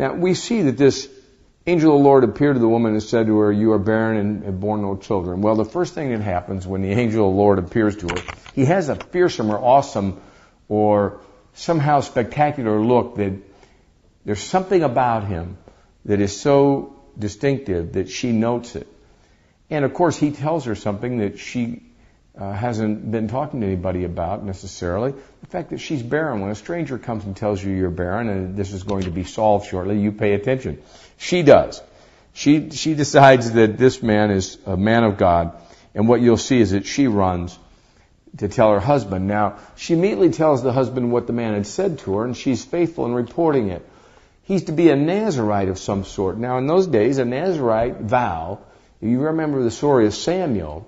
Now, we see that this angel of the Lord appeared to the woman and said to her, "You are barren and have borne no children." Well, the first thing that happens when the angel of the Lord appears to her, he has a fearsome or awesome or somehow spectacular look that there's something about him that is so distinctive that she notes it. And of course, he tells her something that she hasn't been talking to anybody about necessarily. The fact that she's barren. When a stranger comes and tells you you're barren and this is going to be solved shortly, you pay attention. She does. She decides that this man is a man of God. And what you'll see is that she runs to tell her husband. Now, she immediately tells the husband what the man had said to her, and she's faithful in reporting it. He's to be a Nazirite of some sort. Now, in those days, a Nazirite vow, you remember the story of Samuel.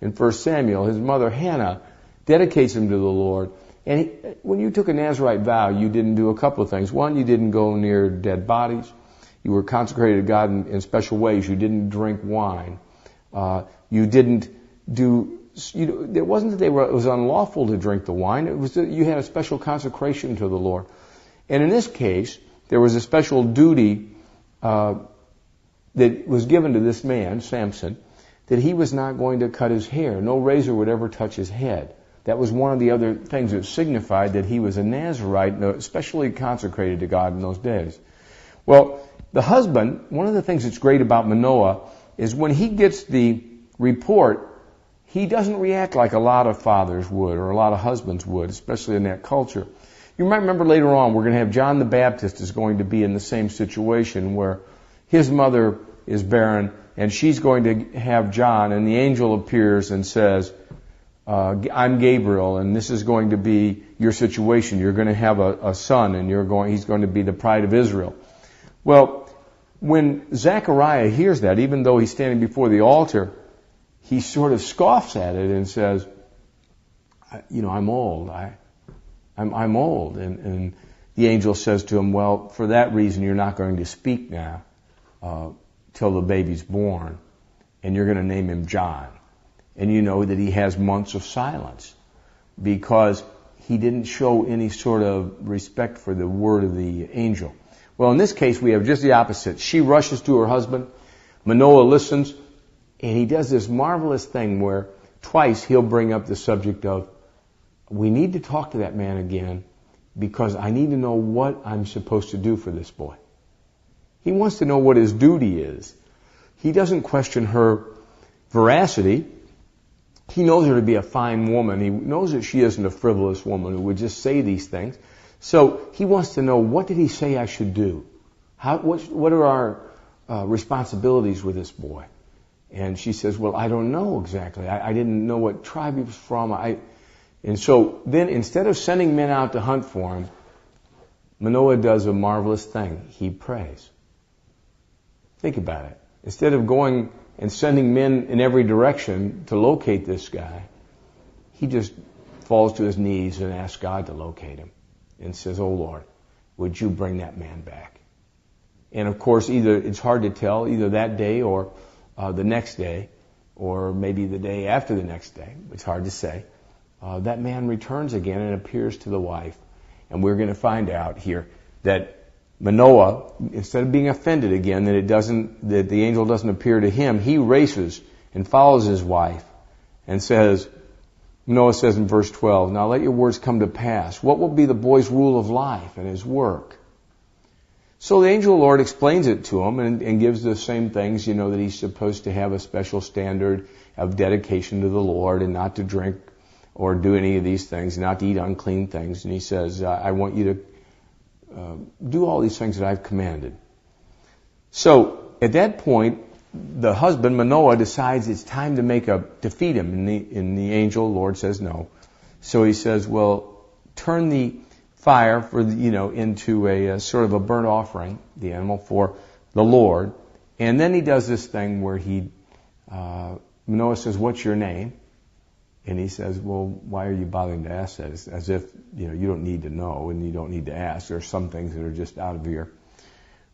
In 1 Samuel, his mother Hannah dedicates him to the Lord. And when you took a Nazirite vow, you didn't do a couple of things. One, you didn't go near dead bodies. You were consecrated to God in special ways. You didn't drink wine. You didn't do... it wasn't that it was unlawful to drink the wine. It was that you had a special consecration to the Lord. And in this case, there was a special duty that was given to this man, Samson, that he was not going to cut his hair. No razor would ever touch his head. That was one of the other things that signified that he was a Nazirite, especially consecrated to God in those days. Well, the husband, one of the things that's great about Manoah is when he gets the report, he doesn't react like a lot of fathers would or a lot of husbands would, especially in that culture. You might remember later on we're going to have John the Baptist is going to be in the same situation where his mother is barren and she's going to have John, and the angel appears and says, I'm Gabriel, and this is going to be your situation. You're going to have a son, and he's going to be the pride of Israel. Well, when Zechariah hears that, even though he's standing before the altar, he sort of scoffs at it and says, I'm old. I'm old. And the angel says to him, well, for that reason, you're not going to speak now till the baby's born, and you're going to name him John. And you know that he has months of silence because he didn't show any sort of respect for the word of the angel. Well, in this case, we have just the opposite. She rushes to her husband. Manoah listens, and he does this marvelous thing where twice he'll bring up the subject of, we need to talk to that man again because I need to know what I'm supposed to do for this boy. He wants to know what his duty is. He doesn't question her veracity. He knows her to be a fine woman. He knows that she isn't a frivolous woman who would just say these things. So he wants to know, what did he say I should do? What are our responsibilities with this boy? And she says, well, I don't know exactly. I didn't know what tribe he was from. And so then instead of sending men out to hunt for him, Manoah does a marvelous thing. He prays. Think about it. Instead of going and sending men in every direction to locate this guy, he just falls to his knees and asks God to locate him and says, oh Lord, would you bring that man back? And of course, either it's hard to tell, either that day or the next day, or maybe the day after the next day. It's hard to say. That man returns again and appears to the wife. And we're going to find out here that Manoah, instead of being offended again that the angel doesn't appear to him, he races and follows his wife and says, Manoah says in verse 12, now let your words come to pass. What will be the boy's rule of life and his work? So the angel of the Lord explains it to him and gives the same things, that he's supposed to have a special standard of dedication to the Lord and not to drink or do any of these things, not to eat unclean things. And he says, I want you to do all these things that I've commanded. So at that point, the husband, Manoah, decides it's time to feed him. And the angel, Lord, says no. So he says, well, turn the fire into a sort of a burnt offering, the animal, for the Lord. And then he does this thing where Manoah says, what's your name? And he says, well, why are you bothering to ask that? It's as if, you don't need to know and you don't need to ask. There are some things that are just out of your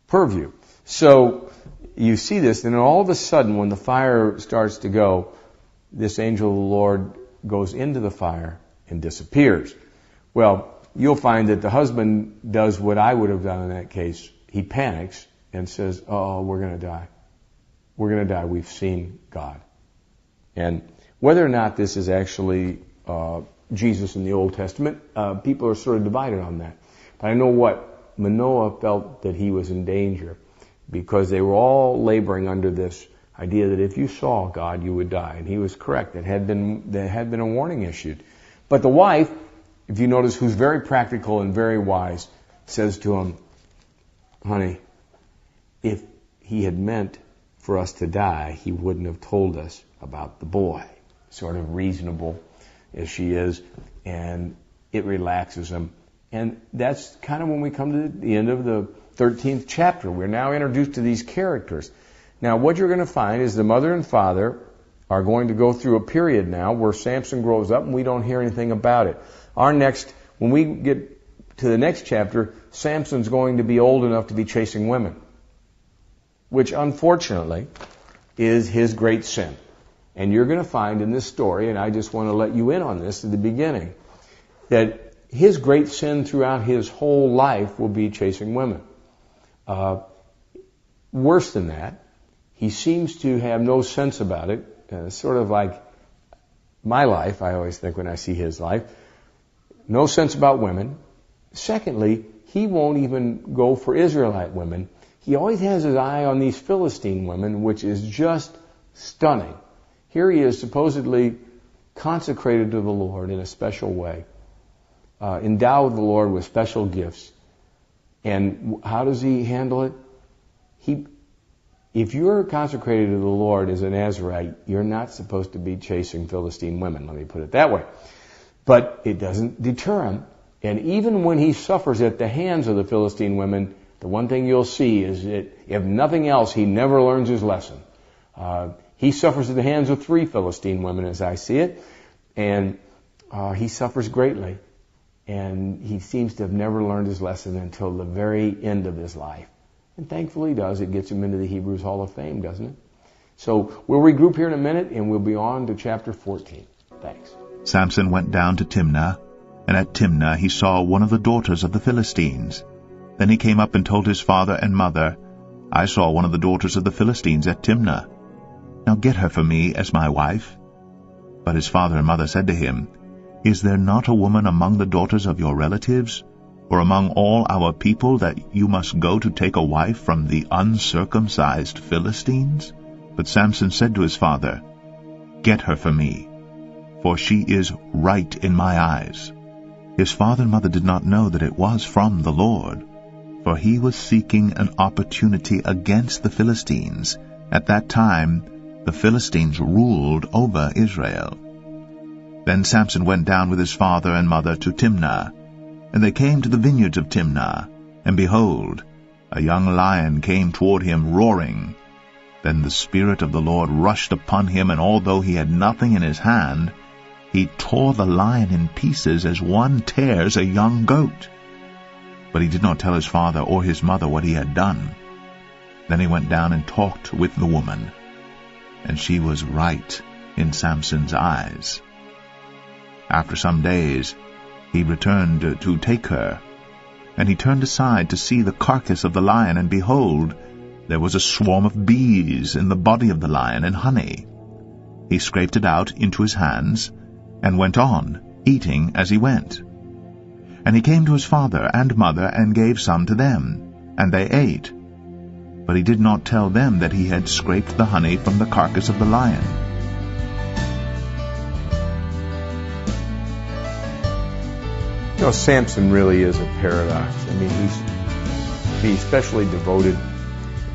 purview. So you see this, and then all of a sudden when the fire starts to go, this angel of the Lord goes into the fire and disappears. Well, you'll find that the husband does what I would have done in that case. he panics and says, "Oh, we're going to die. We're going to die. We've seen God." And whether or not this is actually Jesus in the Old Testament, people are sort of divided on that. But I know what Manoah felt, that he was in danger, because they were all laboring under this idea that if you saw God, you would die. And he was correct. There had been a warning issued. But the wife, if you notice, who's very practical and very wise, says to him, "Honey, if he had meant for us to die, he wouldn't have told us about the boy." Sort of reasonable as she is, and it relaxes him. And that's kind of when we come to the end of the 13th chapter. We're now introduced to these characters. Now, what you're going to find is the mother and father are going to go through a period now where Samson grows up and we don't hear anything about it. When we get to the next chapter, Samson's going to be old enough to be chasing women, which unfortunately is his great sin. And you're going to find in this story, and I just want to let you in on this at the beginning, that his great sin throughout his whole life will be chasing women. Worse than that, he seems to have no sense about it, sort of like my life, I always think when I see his life. No sense about women. Secondly, he won't even go for Israelite women. He always has his eye on these Philistine women, which is just stunning. Here he is supposedly consecrated to the Lord in a special way, endowed the Lord with special gifts. And how does he handle it? If you're consecrated to the Lord as a Nazirite, you're not supposed to be chasing Philistine women, let me put it that way. But it doesn't deter him. And even when he suffers at the hands of the Philistine women, the one thing you'll see is that, if nothing else, he never learns his lesson. He suffers at the hands of 3 Philistine women, as I see it, and he suffers greatly. And he seems to have never learned his lesson until the very end of his life. And thankfully he does. It gets him into the Hebrews Hall of Fame, doesn't it? So we'll regroup here in a minute, and we'll be on to chapter 14. Thanks. Samson went down to Timnah, and at Timnah he saw one of the daughters of the Philistines. Then he came up and told his father and mother, "I saw one of the daughters of the Philistines at Timnah. Now get her for me as my wife." But his father and mother said to him, "Is there not a woman among the daughters of your relatives, or among all our people, that you must go to take a wife from the uncircumcised Philistines?" But Samson said to his father, "Get her for me, for she is right in my eyes." His father and mother did not know that it was from the Lord, for he was seeking an opportunity against the Philistines. At that time the Philistines ruled over Israel. Then Samson went down with his father and mother to Timnah, and they came to the vineyards of Timnah, and behold, a young lion came toward him roaring. Then the Spirit of the Lord rushed upon him, and although he had nothing in his hand, he tore the lion in pieces as one tears a young goat. But he did not tell his father or his mother what he had done. Then he went down and talked with the woman, and she was right in Samson's eyes. After some days he returned to take her, and he turned aside to see the carcass of the lion, and behold, there was a swarm of bees in the body of the lion, and honey. He scraped it out into his hands, and went on, eating as he went. And he came to his father and mother, and gave some to them, and they ate. But he did not tell them that he had scraped the honey from the carcass of the lion. You know, Samson really is a paradox. I mean, he's especially devoted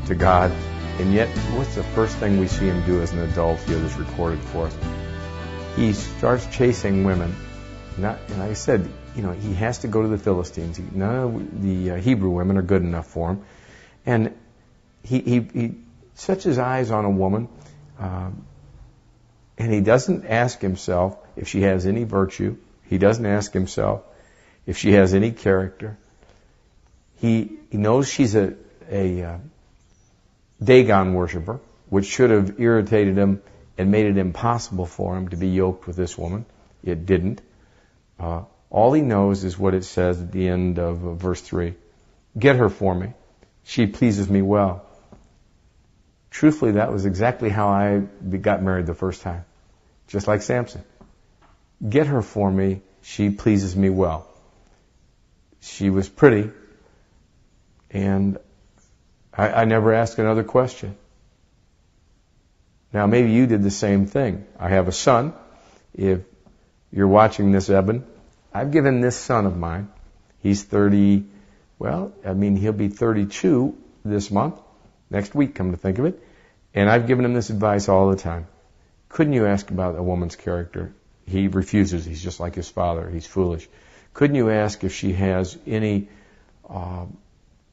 to God, and yet what's the first thing we see him do as an adult here that's recorded for us? He starts chasing women. And like I said, you know, he has to go to the Philistines. None of the Hebrew women are good enough for him. And he sets his eyes on a woman, and he doesn't ask himself if she has any virtue. He doesn't ask himself if she has any character. He knows she's a Dagon worshiper, which should have irritated him and made it impossible for him to be yoked with this woman. It didn't. All he knows is what it says at the end of verse 3. Get her for me. she pleases me well. Truthfully, that was exactly how I got married the first time. Just like Samson. Get her for me, she pleases me well. She was pretty, and I never asked another question. Now, maybe you did the same thing. I have a son. If you're watching this, Eben, I've given this son of mine, he's 30, he'll be 32 this month, next week, come to think of it, and I've given him this advice all the time. Couldn't you ask about a woman's character? He refuses. He's just like his father. He's foolish. Couldn't you ask if she has any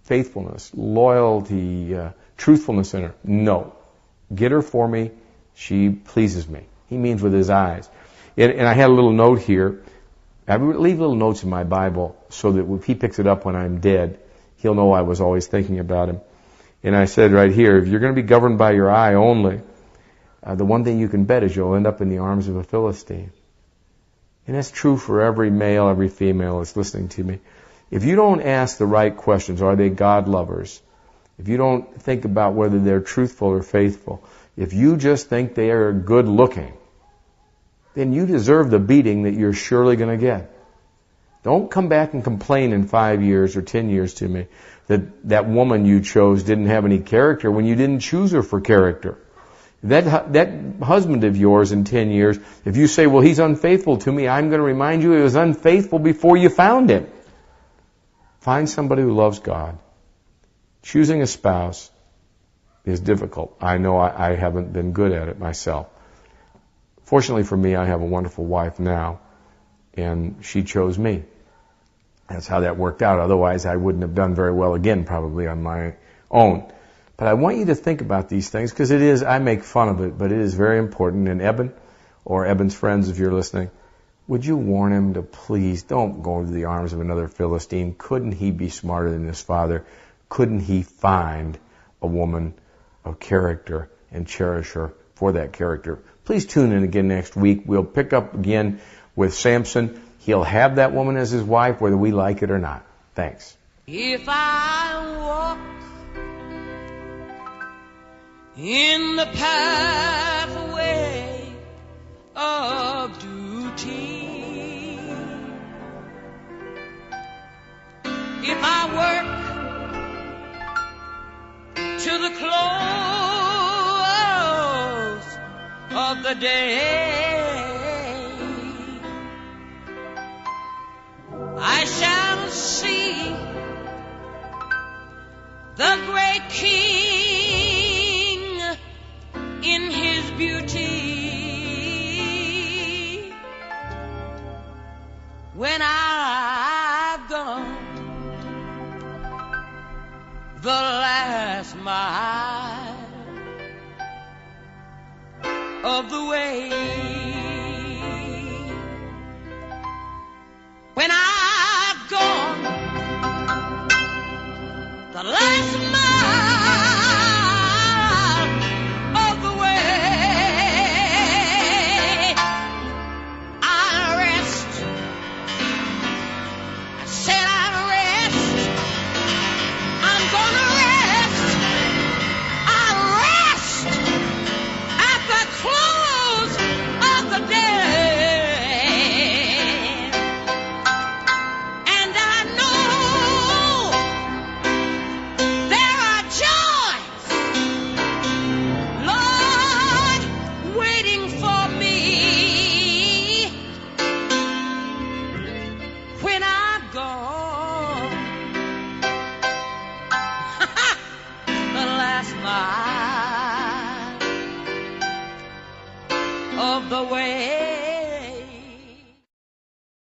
faithfulness, loyalty, truthfulness in her? No. Get her for me. She pleases me. He means with his eyes. And I had a little note here. I leave little notes in my Bible so that if he picks it up when I'm dead, he'll know I was always thinking about him. And I said right here, if you're going to be governed by your eye only, the one thing you can bet is you'll end up in the arms of a Philistine. And that's true for every male, every female that's listening to me. If you don't ask the right questions, are they God lovers? If you don't think about whether they're truthful or faithful, if you just think they are good looking, then you deserve the beating that you're surely going to get. Don't come back and complain in 5 years or 10 years to me that that woman you chose didn't have any character when you didn't choose her for character. That husband of yours in 10 years, if you say, well, he's unfaithful to me, I'm going to remind you he was unfaithful before you found him. Find somebody who loves God. Choosing a spouse is difficult. I know I haven't been good at it myself. Fortunately for me, I have a wonderful wife now, and she chose me. That's how that worked out. Otherwise, I wouldn't have done very well again, probably on my own. But I want you to think about these things, because I make fun of it, but it is very important. And Eben, or Eben's friends, if you're listening, would you warn him to please don't go into the arms of another Philistine? Couldn't he be smarter than his father? Couldn't he find a woman of character and cherish her for that character? Please tune in again next week. We'll pick up again with Samson. He'll have that woman as his wife, whether we like it or not. Thanks. If I walk in the pathway of duty, if I work to the close of the day, I shall see the great King in his beauty. When I've gone the last mile of the way, when I've gone the last mile of the way, I'll rest. I said I'll rest. I'm gonna rest. I'll rest at the close of the day. And I know there are joys, Lord, waiting for me when I've gone the last mile of the way.